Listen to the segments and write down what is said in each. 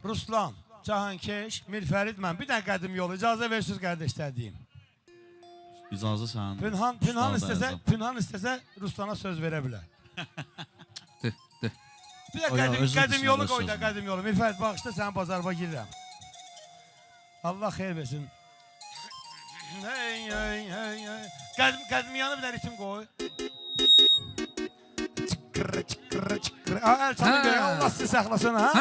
Ruslan, Cahankeş, Mirfərid mən. Bir dənə qədim yolu. İcazə versiniz qardaşlar deyim. İcazə sən. Pünhan istəsə Ruslana söz verə bilər. Bir də qədim yolu qoy da, qədim yolu. Mirfərid bağışda sənin bazarba girirəm. Allah xeyir versin. Qədimiyanı bir də ritim qoy. Çıqqırı, çıqqırı, çıqqırı. Əl çalın görək, Allah sizi saxlasın, ha?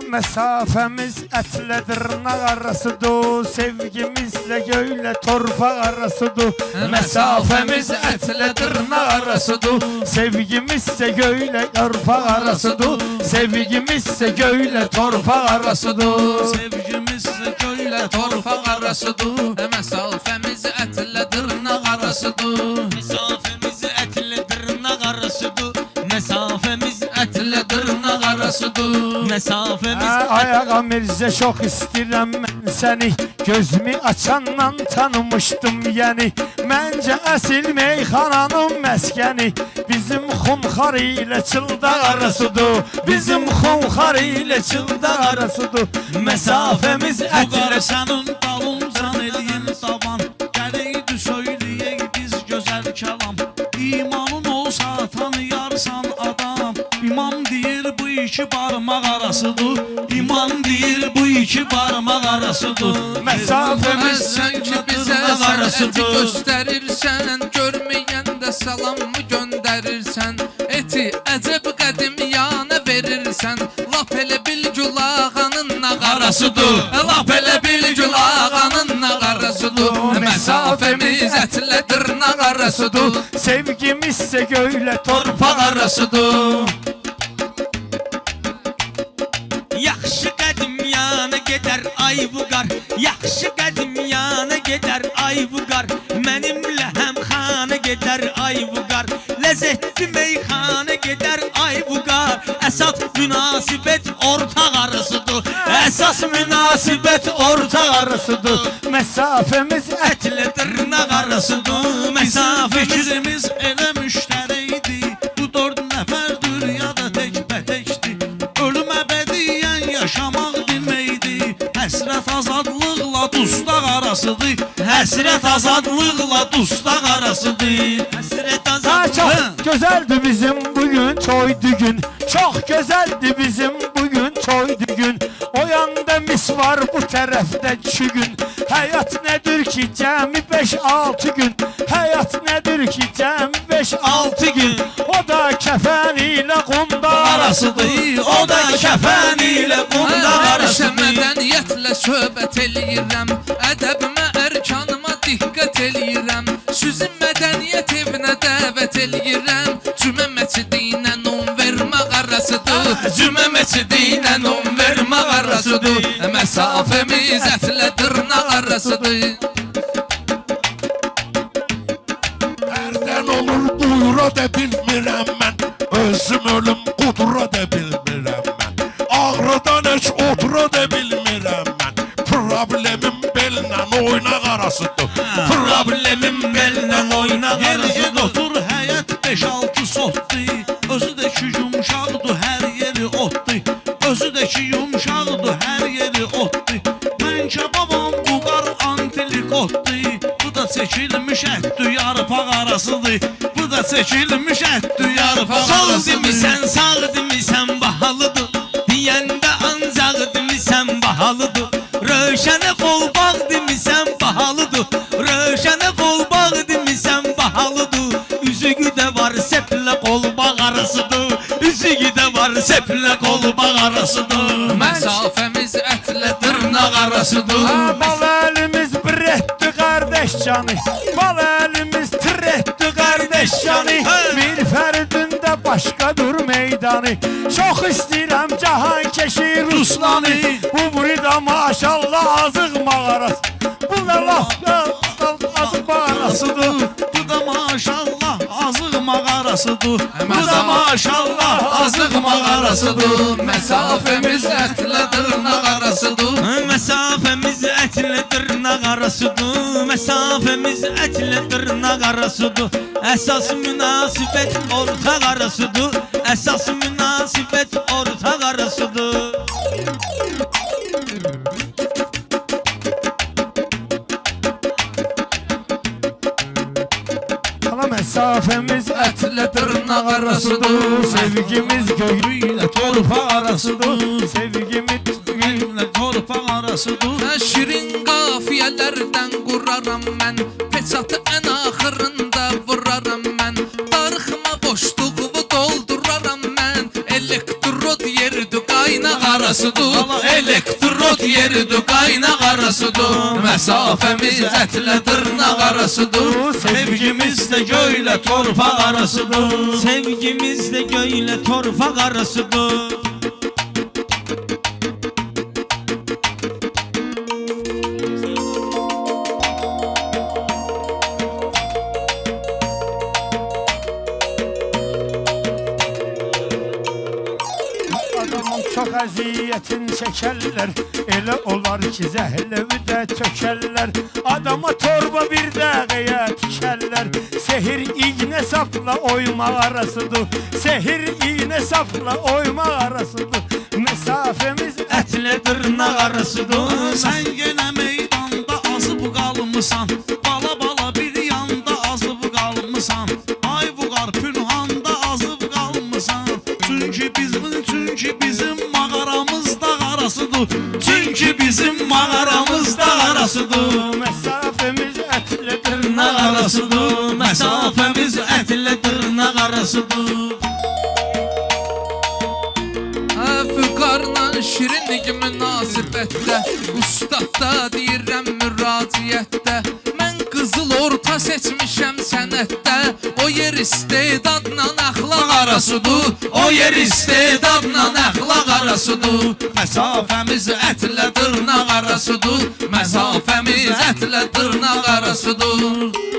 Mesafemiz etle dırnak arasıdır, sevgimizle göyle torpaq arasıdır. Mesafemiz etle dırnak arasıdır, sevgimizse göyle torpaq arasıdır. Sevgimizse göyle torpaq arasıdır. Sevgimizse göyle torpaq arasıdır. Mesafemiz etle dırnak arasıdır. Mesafemiz etle dırnak arasıdır. Mesafemiz etle dırnak arasıdır. Mesafemiz Ayağa Mirzə çox istəyirəm mən səni. Gözümü açandan tanımışdım yəni. Məncə əsil meyxananın məskəni. Bizim xunxar ilə çılda arasıdır. Bizim xunxar ilə çılda arasıdır. Mesafemiz etlə sənin dalıncan eləyim davan. Gələydi söyləyək biz gözəl kəlam. İmanın olsa tanıyarsan adam. İman deyir bu iki barmaq arasıdır. İman deyir bu iki barmaq arasıdır. Mesafemiz sanki bizə zərəti göstərirsən. Görməyəndə salamı göndərirsən. Eti əcəb qədim yana verirsən. Lap elə bil gülağanın nağarasıdır. Lap elə bil gülağanın nağarasıdır. Mesafemiz ətlə dırnaq arasıdır. sevgimizsə göylə Torpaq arasıdır. Yaxşı qədim yana gedər ay vüqar. Yaxşı qədim yana gedər ay vüqar. Mənimlə həmxana gedər ay vüqar. Ləzzətli meyxana gedər ay vüqar. Əsas münasibət ortaq arasıdır. Əsas münasibət ortaq arasıdır. Mesafemiz Ətlə dırnaq arasıdır. Məsafəmiz elə müştəriydi. Bu dörd nəfərdir ya da təkbətəkdir. Ölüm əbədiyyən yaşamaq deməkdir. Həsrət azadlıqla dustaq arasıdır. Həsrət azadlıqla dustaq arasıdır. Həsrət Çok azadlıqla güzeldi bizim bugün toydu gün. Çok güzeldi bizim bugün toydu gün. O yanda mis var bu tarafta 2 gün. Hayat nedir ki cemi 5-6 gün. Hayat nedir ki cemi 5-6 gün. O da kəfən ilə qunda arasıdır. O da kəfən ilə qunda arasıdır. Mədəniyyətlə söhbət eləyirəm. Ədəbimə, ərkanıma diqqət eləyirəm. Sizin mədəniyyət evinə dəvət eləyirəm. Cümə məscidinə non vermək arasıdır. Cümə məscidinə non vermək arasıdır. Məsafəmiz ətlə dırnaq arasıdır. Nereden olur buyura da bilmirəm mən. Özüm ölüm qudura da bilmirəm mən. Ağrıdan heç otura da bilmirəm mən. Problemim bellə oynaq arasıdır. Problemim bellə oynaq arasıdır. Otur həyat 5-6 sotdur. Özü də ki yumşaqdır, hər yeri otdur. Özü də ki yumşaqdır, hər yeri otdur. Mən kebabam, buqar antilikotdur. Bu da çəkilmiş ətdir, yarpaq arasıdır. Bu da çəkilmiş ətdir, yarpaq arasıdır. Sol demisən, sağ demisən bahalıdır. Deyəndə ancaq demisən bahalıdır. Rövşənə qolbaq demisən bahalıdır. Rövşənə qolbaq demisən bahalıdır. Üzüqü də var seplə qolbaq arasıdır. Üzüqü də var seplə qolbaq arasıdır. Məsafəmiz ətlə dırnaq arasıdır. Bal elimiz bretdi qardeş canı. Bal elimiz tretdi qardeş canı. Bir fərdində başqadır meydanı. Çox istəyirəm Cahankeşi Ruslanı. Bu burada maşallah azıq mağarası. Bu da laf azıq mağarasıdır. Bu da maşallah azıq mağarasıdır. Bu da maşallah azıq mağarasıdır. Məsafəmiz ətlə dırnaq arasıdır. Məsafəmiz ətlə dırnaq arasıdır. Məsafəmiz ətlə dırnaq arasıdır. Əsas münasibət ortaq arasıdır. Əsas münasibət ortaq arasıdır. arasıdır. Sevgimiz göy Göylə torpaq arasıdır. sevgimiz Göylə torpaq arasıdır. Şirin qafiyələrdən quraram mən, peçatı ən axırında vuraram mən, darıxma boşluğu dolduraram mən. Elektrod yeridir qaynaq arasıdır, elektrod yeridir qaynaq arasıdır. Məsafəmiz ətlə dırnaq arasıdır. Sevgimiz də göylə torpaq arasıdır. Sevgimiz də göylə torpaq arasıdır. Adamın çok əziyyətin çəkərlər. Elə olar ki zəhləvi də tökərlər. Adama torba bir dəqiqəyə tikərlər. Sehir iğne sapla oyma arasıdır. Sehir iğne sapla oyma arasıdır. Mesafemiz Ətlə dırnaq arasıdır. Sən yenə meydanda azıb qalmısan. Bala bala bir yanda azıb qalmısan. Ay vüqar pünhanda azıb qalmısan. Çünki bizim mağaramızda arasıdır. Çünki bizim mağaramızda arasıdır. mesafemiz ətlə Dırnaq dırnaq arasıdır. Məsafəmiz ətlə dırnaq arasıdır. Füqarla şirinlik münasibətdə, ustadda deyirəm müraciətdə. Mən qızıl orta seçmişəm sənətdə. O yer istedadla əxlaq arasıdır. O yer istedadla əxlaq arasıdır. Məsafəmiz ətlə dırnaq arasıdır. Məsafəmiz ətlə dırnaq arasıdır.